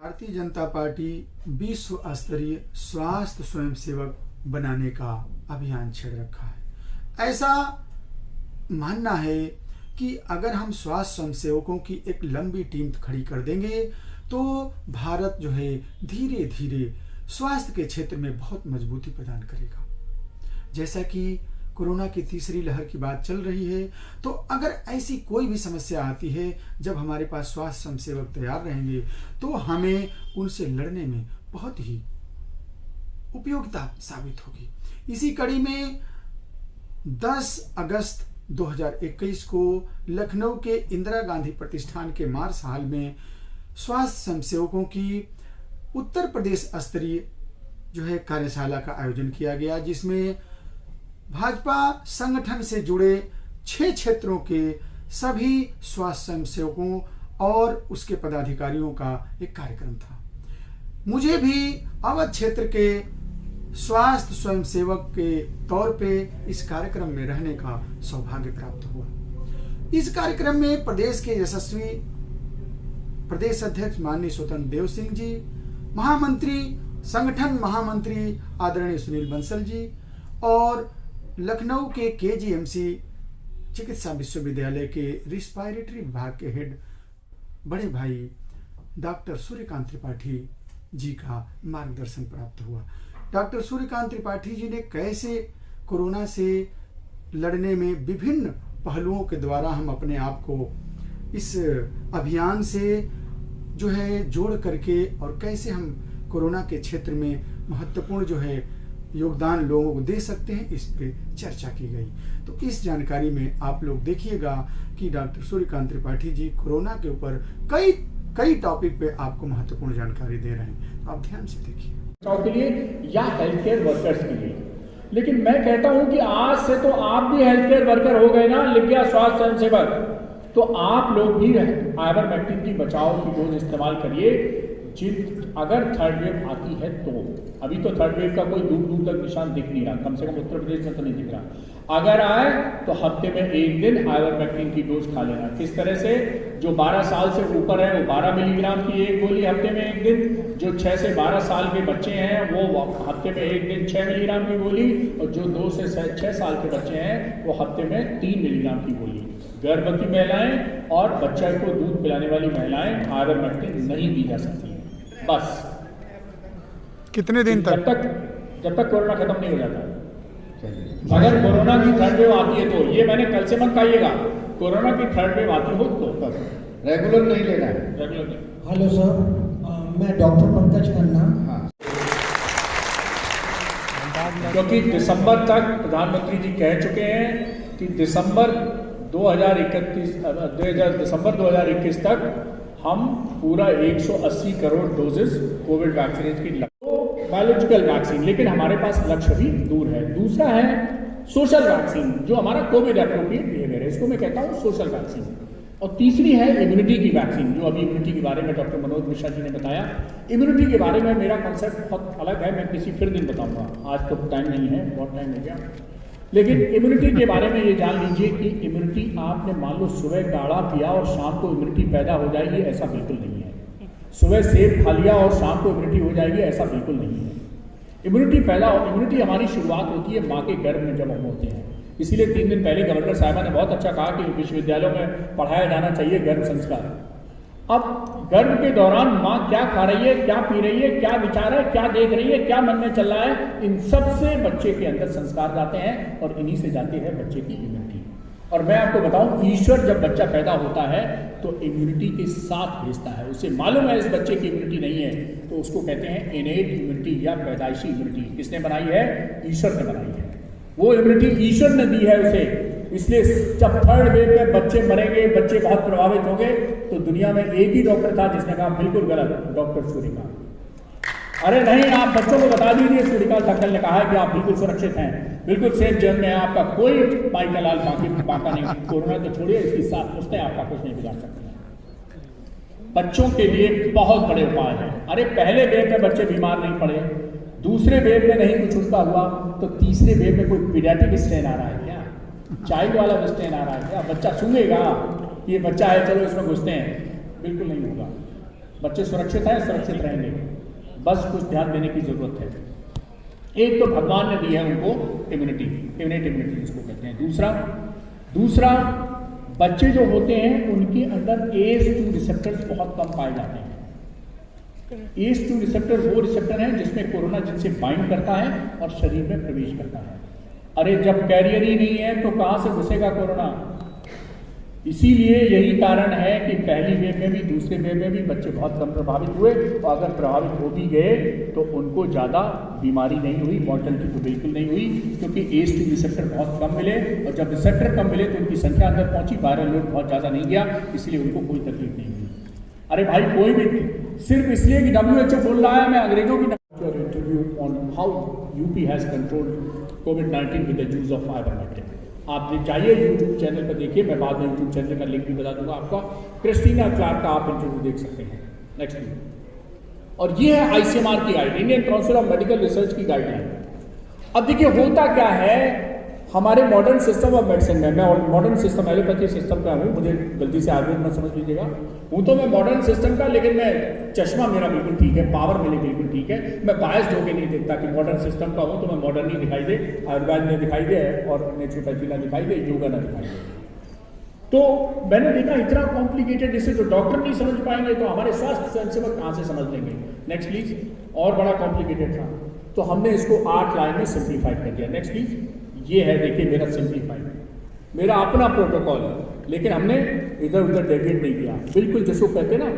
Bharatiya Janata party विश्व स्तरीय स्वास्थ्य स्वयंसेवक बनाने का अभियान छेड़ रखा है। ऐसा मानना है कि अगर हम स्वास्थ्य स्वयंसेवकों की एक लंबी टीम खड़ी कर देंगे तो भारत जो है धीरे धीरे स्वास्थ्य के क्षेत्र में बहुत मजबूती प्रदान करेगा। जैसा कि कोरोना की तीसरी लहर की बात चल रही है, तो अगर ऐसी कोई भी समस्या आती है, जब हमारे पास स्वास्थ्य स्वयंसेवक तैयार रहेंगे तो हमें उनसे लड़ने में बहुत ही उपयोगिता साबित होगी। इसी कड़ी में 10 अगस्त 2021 को लखनऊ के इंदिरा गांधी प्रतिष्ठान के मार्स हॉल में स्वास्थ्य स्वयंसेवकों की उत्तर प्रदेश स्तरीय जो है कार्यशाला का आयोजन किया गया, जिसमें भाजपा संगठन से जुड़े 6 क्षेत्रों के सभी स्वास्थ्य स्वयंसेवकों और उसके पदाधिकारियों का एक कार्यक्रम था। मुझे भी अवध क्षेत्र के स्वास्थ्य स्वयंसेवक के तौर पे इस कार्यक्रम में रहने का सौभाग्य प्राप्त हुआ। इस कार्यक्रम में प्रदेश के यशस्वी प्रदेश अध्यक्ष माननीय स्वतंत्र देव सिंह जी, संगठन महामंत्री आदरणीय सुनील बंसल जी और लखनऊ के KGMC चिकित्सा विश्वविद्यालय के रिस्पायरेटरी विभाग के हेड बड़े भाई डॉक्टर सूर्यकांत त्रिपाठी जी का मार्गदर्शन प्राप्त हुआ। डॉक्टर सूर्यकांत त्रिपाठी जी ने कैसे कोरोना से लड़ने में विभिन्न पहलुओं के द्वारा हम अपने आप को इस अभियान से जो है जोड़ करके और कैसे हम कोरोना के क्षेत्र में महत्वपूर्ण जो है योगदान लोगों को दे सकते हैं, इस पे चर्चा की गई। तो इस जानकारी में आप लोग देखिएगा कि डॉक्टर सूर्यकांत त्रिपाठी जी कोरोना के ऊपर कई टॉपिक पे आपको महत्वपूर्ण जानकारी दे रहे हैं, तो आप ध्यान से देखिए। के लिए या हेल्थ केयर वर्कर्स के लिए, लेकिन मैं कहता हूं कि आज से तो आप भी हेल्थ केयर वर्कर हो गए ना, लिख गया स्वास्थ्य स्वयंसेवक, तो आप लोग भी आइवरमेक्टिन की बचाव की डोज इस्तेमाल करिए। अगर थर्ड वेव आती है तो, अभी तो थर्ड वेव का कोई दूर तक निशान दिख नहीं रहा, कम से कम उत्तर प्रदेश में तो नहीं दिख रहा। अगर आए तो हफ्ते में 1 दिन आइवरमेक्टिन की डोज खा लेना। किस तरह से? जो 12 साल से ऊपर है वो 12 मिलीग्राम की एक गोली हफ्ते में 1 दिन, जो 6 से 12 साल के बच्चे हैं वो हफ्ते में 1 दिन 6 मिलीग्राम की गोली, और जो 2 से 6 साल के बच्चे हैं वो हफ्ते में 3 मिलीग्राम की गोली। गर्भवती महिलाएं और बच्चे को दूध पिलाने वाली महिलाएं आइवरमेक्टिन नहीं दी जा सकती। बस कितने दिन तक? जब तक कोरोना खत्म नहीं हो जाता। अगर कोरोना की थर्ड वेव आती है तो, ये मैंने कल से मत कहिएगा, कोरोना की थर्ड वेव आती हो तो रेगुलर नहीं लेना है। रेगुलर नहीं। हेलो सर, मैं डॉक्टर पंकज खन्ना। क्योंकि दिसंबर तक प्रधानमंत्री जी कह चुके हैं कि दिसंबर 2021 तक हम पूरा 180 करोड़ डोजेस कोविड वैक्सीन की बायोलॉजिकल वैक्सीन, लेकिन हमारे पास लक्ष्य भी दूर है। दूसरा है सोशल वैक्सीन, जो हमारा कोविड एप्रोप्रिएट बिहेवियर है, इसको मैं कहता हूँ सोशल वैक्सीन। और तीसरी है इम्यूनिटी की वैक्सीन, जो अभी इम्यूनिटी के बारे में डॉक्टर मनोज मिश्रा जी ने बताया। इम्यूनिटी के बारे में मेरा कॉन्सेप्ट बहुत अलग है, मैं किसी फिर दिन बताऊंगा, आज तो टाइम नहीं है, बहुत टाइम हो गया। लेकिन इम्यूनिटी के बारे में ये जान लीजिए कि इम्यूनिटी आपने मान लो सुबह काढ़ा पिया और शाम को इम्यूनिटी पैदा हो जाएगी, ऐसा बिल्कुल नहीं है। सुबह सेब खा लिया और शाम को इम्यूनिटी हो जाएगी, ऐसा बिल्कुल नहीं है। इम्यूनिटी हमारी शुरुआत होती है माँ के गर्भ में जब हम होते हैं। इसीलिए 3 दिन पहले गवर्नर साहिबा ने बहुत अच्छा कहा कि विश्वविद्यालयों में पढ़ाया जाना चाहिए गर्भ संस्कार। अब गर्भ के दौरान माँ क्या खा रही है, क्या पी रही है, क्या विचार है, क्या देख रही है, क्या मन में चल रहा है, इन सब से बच्चे के अंदर संस्कार जाते हैं और इन्हीं से जाती है बच्चे की इम्यूनिटी। और मैं आपको बताऊं, ईश्वर जब बच्चा पैदा होता है तो इम्यूनिटी के साथ भेजता है। उसे मालूम है इस बच्चे की इम्यूनिटी नहीं है, तो उसको कहते हैं इनेट इम्यूनिटी या पैदाइशी इम्यूनिटी। किसने बनाई है? ईश्वर ने बनाई है। वो इम्यूनिटी ईश्वर ने दी है उसे। इसलिए जब थर्ड वेव में बच्चे मरेंगे, बच्चे बहुत प्रभावित होंगे, तो दुनिया में एक ही डॉक्टर था जिसने कहा बिल्कुल गलत, डॉक्टर सूर्यकांत। अरे नहीं, आप बच्चों को बता दीजिए, सूर्यकांत अंकल ने कहा है कि आप बिल्कुल सुरक्षित हैं, बिल्कुल सेफ जोन में है, आपका कोई पाई का लाल बाका नहीं। कोरोना तो छोड़िए, इसकी साथ उसने आपका कुछ नहीं बिगाड़ सकते। बच्चों के लिए बहुत बड़े उपाय हैं। अरे पहले वेव में बच्चे बीमार नहीं पड़े, दूसरे वेव में नहीं कुछ उनका हुआ, तो तीसरे वेव में कोई पीडियाट्रिक स्ट्रेन आ रहा है क्या? चाइल्ड वाला स्ट्रेन आ रहा है क्या? बच्चा सूंघेगा ये बच्चा है, चलो इसमें घुसते हैं, बिल्कुल नहीं होगा। बच्चे सुरक्षित हैं, सुरक्षित रहेंगे, बस कुछ ध्यान देने की जरूरत है। एक तो भगवान ने दी है उनको इम्यूनिटी, इम्यूनिटी जिसको कहते हैं। दूसरा बच्चे जो होते हैं उनके अंदर ACE2 रिसेप्टर्स बहुत कम पाए जाते हैं। ACE2 रिसेप्टर वो रिसेप्टर है जिसमें कोरोना जिनसे बाइंड करता है और शरीर में प्रवेश करता है। अरे जब कैरियर ही नहीं है तो कहां से घुसेगा कोरोना? इसीलिए यही कारण है कि पहली वेव में भी दूसरे वेव में भी बच्चे बहुत कम प्रभावित हुए, और अगर प्रभावित हो भी गए तो उनको ज़्यादा बीमारी नहीं हुई, मॉर्टेलिटी तो बिल्कुल नहीं हुई, क्योंकि ACE2 रिसेप्टर बहुत कम मिले, और जब रिसेप्टर कम मिले तो उनकी संख्या अंदर पहुंची, वायरल लोड बहुत ज़्यादा नहीं गया, इसलिए उनको कोई तकलीफ नहीं हुई। अरे भाई कोई भी सिर्फ इसलिए कि WHO बोल रहा है मैं अंग्रेजों की interview on how UP has controlled COVID-19 with the use of ivermectin. आप जाइए यूट्यूब चैनल पर देखिए, मैं बाद में यूट्यूब चैनल का लिंक भी बता दूंगा आपका। क्रिस्टीना क्लार्क का आप इंटरव्यू देख सकते हैं। Next please. और ये है ICMR की guide, Indian council of medical research की गाइडलाइन। अब देखिए होता क्या है हमारे मॉडर्न सिस्टम ऑफ मेडिसिन में, मैं मॉडर्न सिस्टम एलोपैथी सिस्टम का हूँ, मुझे गलती से आयुर्वेद मत समझ लीजिएगा, हूँ तो मैं मॉडर्न सिस्टम का, लेकिन मैं चश्मा मेरा बिल्कुल ठीक है, पावर मेरी बिल्कुल ठीक है, मैं बायस्ड होकर नहीं देखता कि मॉडर्न सिस्टम का हूँ तो मैं मॉडर्न नहीं दिखाई दे, आयुर्वेद में दिखाई दे और नेचुरोपैथी ना दिखाई दे, योगा ना दिखाई दे। तो मैंने देखा इतना कॉम्प्लिकेटेड, इसे तो डॉक्टर नहीं समझ पाएंगे तो हमारे स्वास्थ्य स्वयंसेवक कहाँ से समझ लेंगे। Next please. और बड़ा कॉम्प्लिकेटेड था तो हमने इसको 8 लाइन में सिंप्लीफाई कर दिया। Next please. ये है देखिए मेरा सिंप्लीफाइड, मेरा अपना प्रोटोकॉल, लेकिन हमने इधर उधर डेविएट नहीं किया। बिल्कुल जिसको कहते ना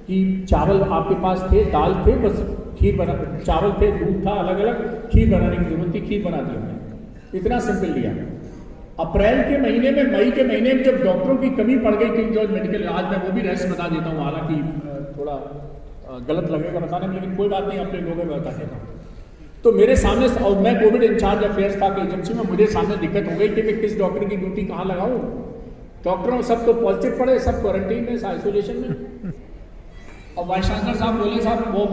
कि चावल आपके पास थे, दाल थे, बस खीर बना, चावल थे, दूध था, अलग अलग खीर बनाने की जरूरत थी, खीर बना दी हमने, इतना सिंपल लिया। अप्रैल के महीने में, मई के महीने में जब डॉक्टरों की कमी पड़ गई किंग जॉर्ज मेडिकल, आज मैं वो भी रहस्य बता देता हूँ, हालांकि थोड़ा गलत लगेगा बताने में, लेकिन कोई बात नहीं, अपने लोगों में बता देता हूँ। तो मेरे सामने, और मैं कोविड इंचार्ज अफेयर्स था एजेंसी में, मुझे सामने दिक्कत हो गई कि मैं किस डॉक्टर की ड्यूटी कहाँ लगाऊं। डॉक्टरों सब तो पॉजिटिव पड़े, सब क्वारंटीन में, आइसोलेशन में। और वाइस चांसलर साहब बोले साहब वो,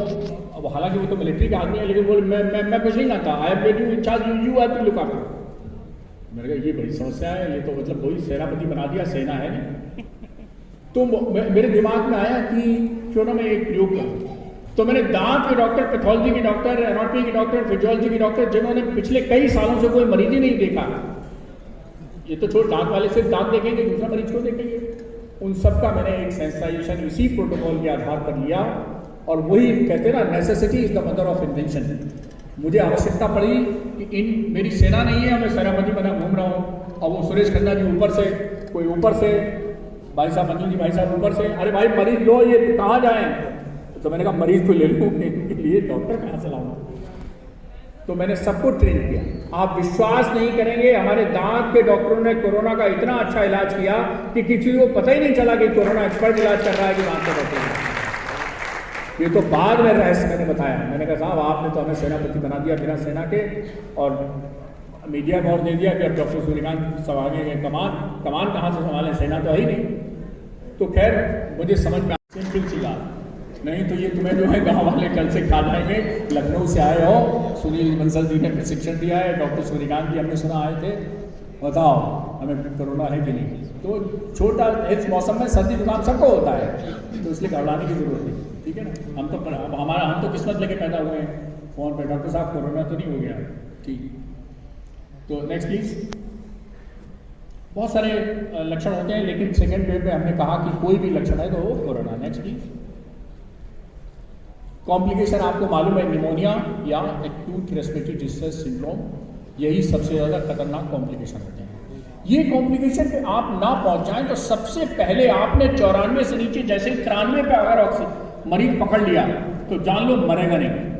अब हालांकि वो तो मिलिट्री का आदमी है, लेकिन बोले मैं कुछ नहीं जानता, I am made you incharge, you have to look after. मैंने कहा ये बड़ी समस्या है, ये तो मतलब वही सेनापति बना दिया, सेना है नहीं। तो मेरे दिमाग में आया कि क्यों ना मैं एक प्रयोग करूँ। तो मैंने दांत के डॉक्टर, पैथोलॉजी के डॉक्टर, एनाटॉमी के डॉक्टर, फिजियोलॉजी के डॉक्टर, जिन्होंने पिछले कई सालों से कोई मरीज ही नहीं देखा, ये तो छोड़, दांत वाले सिर्फ दांत देखेंगे, दूसरा मरीज को देखेंगे, उन सब का मैंने एक सेंसिटाइजेशन इसी प्रोटोकॉल के आधार पर लिया। और वही कहते हैं ना, necessity is the mother of invention. मुझे आवश्यकता पड़ी कि मेरी सेना नहीं है, मैं सेनापति बना घूम रहा हूँ, और वो सुरेश खन्ना जी ऊपर से, कोई ऊपर से, भाई साहब मंजू जी भाई साहब ऊपर से, अरे भाई मरीज लो, ये कहाँ जाए। तो मैंने कहा मरीज को ले लूँ, इनके लिए डॉक्टर कहाँ से लाऊं। तो मैंने सबको ट्रेन किया। आप विश्वास नहीं करेंगे, हमारे दांत के डॉक्टरों ने कोरोना का इतना अच्छा इलाज किया कि किसी को पता ही नहीं चला कि कोरोना एक्सपर्ट इलाज कर रहा है कि दांत का डॉक्टर। ये तो बाद में रहस्य मैंने बताया। मैंने कहा साहब आपने तो हमें सेनापति बना दिया बिना सेना के, और मीडिया को और दे दिया कि अब डॉक्टर सूर्यकांत संभालेंगे कमान कहाँ से संभालें, सेना तो है ही नहीं। तो खैर मुझे समझ में सिंपल सी बात, नहीं तो ये तुम्हें जो है गांव वाले कल से खा जाएंगे। लखनऊ से आए हो, सुनील बंसल जी ने प्रशिक्षण दिया है, डॉक्टर सूर्यकांत जी हमने सुना आए थे, बताओ हमें कोरोना है कि नहीं। तो छोटा इस मौसम में सर्दी जुकाम सबको होता है, तो इसलिए घबराने की जरूरत नहीं, ठीक है ना। हम तो किस्मत लेके पैदा हुए हैं। फोन पे डॉक्टर साहब कोरोना तो नहीं हो गया, ठीक। तो नेक्स्ट प्लीज। बहुत सारे लक्षण होते हैं, लेकिन सेकेंड वेव में हमने कहा कि कोई भी लक्षण है तो वो कोरोना। Next please. कॉम्प्लिकेशन आपको मालूम है, निमोनिया या एक्यूट रेस्पिरेटरी डिस्ट्रेस सिंड्रोम, यही सबसे ज़्यादा खतरनाक कॉम्प्लिकेशन होते हैं। ये कॉम्प्लिकेशन पे आप ना पहुंच जाएं तो सबसे पहले आपने 94 से नीचे, जैसे 93 पे अगर ऑक्सीजन मरीज पकड़ लिया तो जान लो मरेगा नहीं।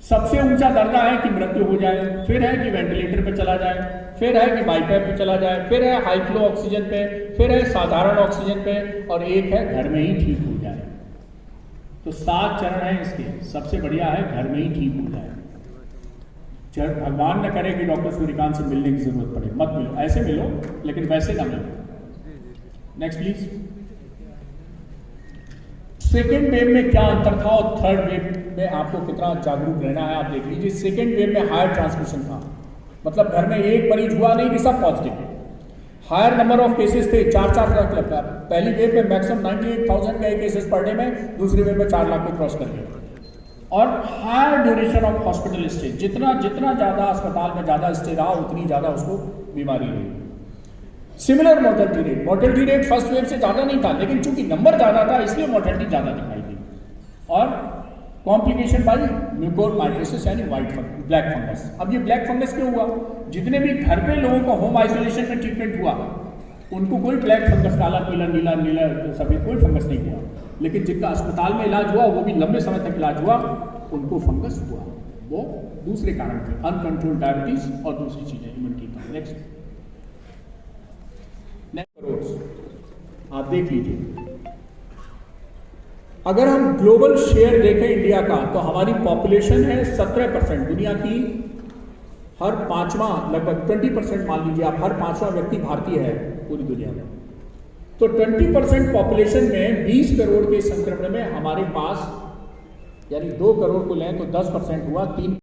सबसे ऊंचा दर्जा है कि मृत्यु हो जाए, फिर है कि वेंटिलेटर पे चला जाए, फिर है कि बाईपैप पे चला जाए, फिर है हाई फ्लो ऑक्सीजन पे, फिर है साधारण ऑक्सीजन पे, और एक है घर में ही ठीक हो जाए। तो 7 चरण हैं इसके। सबसे बढ़िया है घर में ही ठीक हो जाए। भगवान न करे कि डॉक्टर सूर्यकांत से मिलने की जरूरत पड़े, मत मिलो, ऐसे मिलो लेकिन वैसे ना मिलो। Next please. सेकेंड वेव में क्या अंतर था और थर्ड वेव में आपको कितना जागरूक रहना है आप देख लीजिए। सेकेंड वेव में हायर ट्रांसमिशन था, मतलब घर में एक मरीज हुआ नहीं कि सब पॉजिटिव है, हायर नंबर ऑफ केसेस थे, 4 लाख लगता है। पहली वेव में मैक्सिमम 98,000 गए केसेस पर डे में, दूसरी वेव में 4 लाख को क्रॉस कर गए। और higher duration of hospital stay, जितना ज्यादा अस्पताल में ज्यादा स्टे रहा उतनी ज्यादा उसको बीमारी हुई। Similar mortality rate first wave से ज्यादा नहीं था, लेकिन चूंकि नंबर ज्यादा था इसलिए मोर्टेलिटी ज्यादा दिखाई दी। और कॉम्प्लिकेशन बाई म्यूकोरमाइकोसिस यानी ब्लैक फंगस। अब ये ब्लैक फंगस क्यों हुआ? जितने भी घर पे लोगों का होम आइसोलेशन में ट्रीटमेंट हुआ उनको कोई ब्लैक फंगस, काला पीला नीला सफेद कोई फंगस नहीं हुआ, लेकिन जिनका अस्पताल में इलाज हुआ वो भी लंबे समय तक इलाज हुआ उनको फंगस हुआ। वो दूसरे कारण थे, अनकंट्रोल्ड डायबिटीज और दूसरी चीजें इम्यूनिटी। नेक्स्ट करोड़ आप देख लीजिए। अगर हम ग्लोबल शेयर देखें इंडिया का तो हमारी पॉपुलेशन है 17%। दुनिया की हर पांचवा लगभग 20% मान लीजिए आप, हर पांचवा व्यक्ति भारतीय है पूरी दुनिया में। तो 20% पॉपुलेशन में 20 करोड़ के संक्रमण में हमारे पास यानी 2 करोड़ को लें तो 10% हुआ, 3